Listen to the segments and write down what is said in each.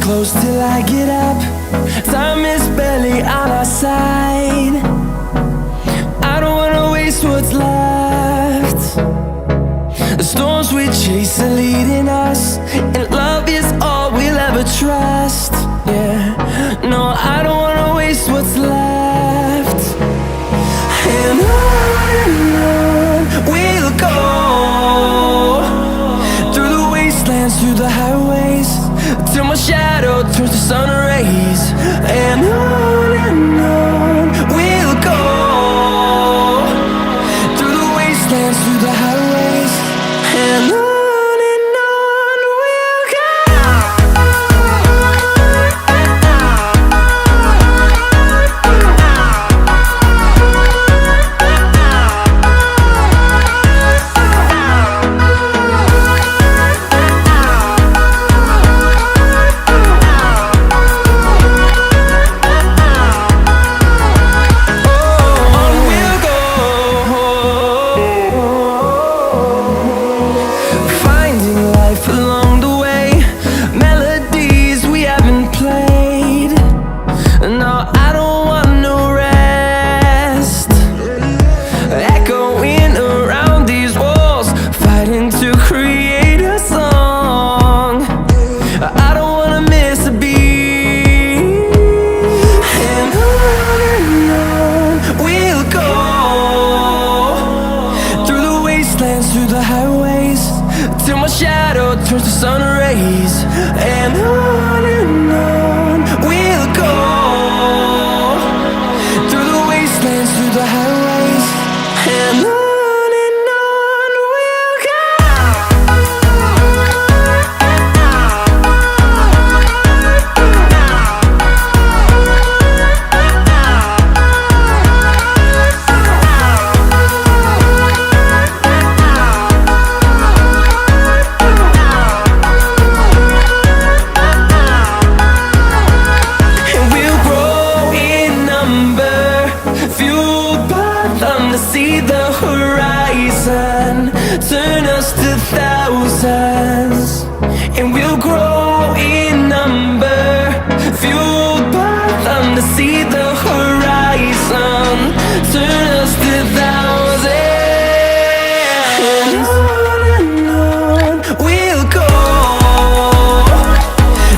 close till I get up. Time is barely on our side. I don't wanna waste what's left. The storms we chase are leading us, and love is all we'll ever trust. Yeah, no, I don't wanna waste what's left. And on we'll go, through the wastelands, through the highways, till my shadow turns to sun rays. And on we'll go, through the wastelands, through the highways, and on we'll go. Through the highways, till my shadow turns to sun rays. And on we'll go, through the wastelands, through the highways, and on we'll go. See the horizon turn us to thousands, and we'll grow in number, fueled by them to see the horizon turn us to thousands. And on we'll go,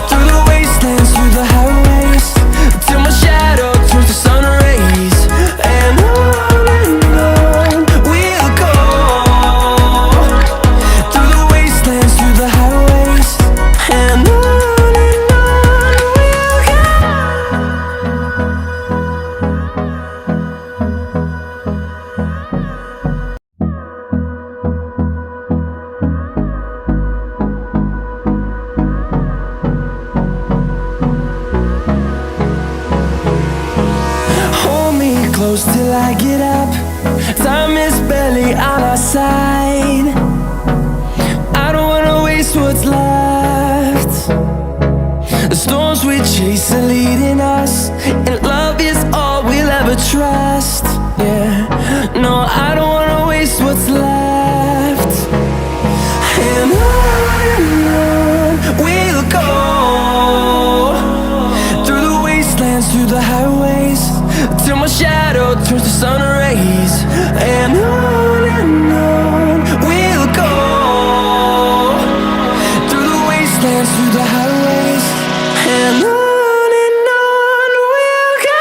through the wastelands, through the highways, till my shadow turns to sun rays. And close till I get up. Time is barely on our side. I don't wanna waste what's left. The storms we chase are leading us, and love is all we'll ever trust. Yeah, no, I don't wanna waste what's left. And on we'll go, through the wastelands, through the highways, till my shadow turns to sun rays. And on we'll go, through the wastelands, through the highways, and on we'll go.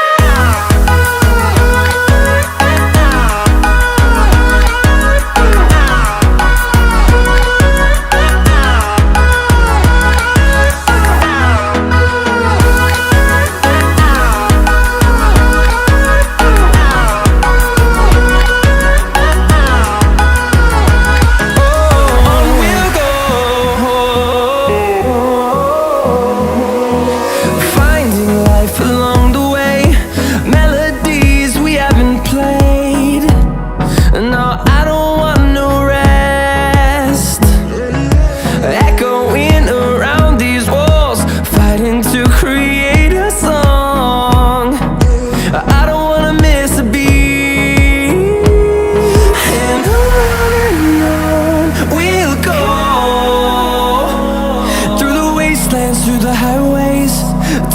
through the highways,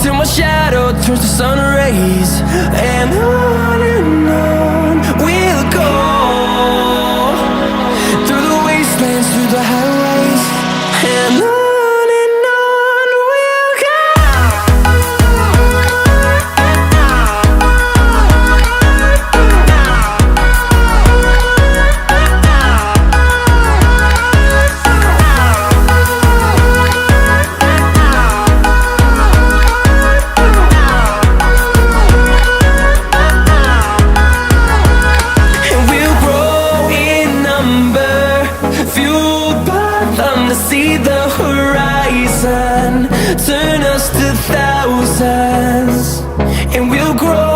till my shadow turns to sun rays. And on we'll go, through the wastelands, through the highways, and on we'll go. See the horizon turn us to thousands, and we'll grow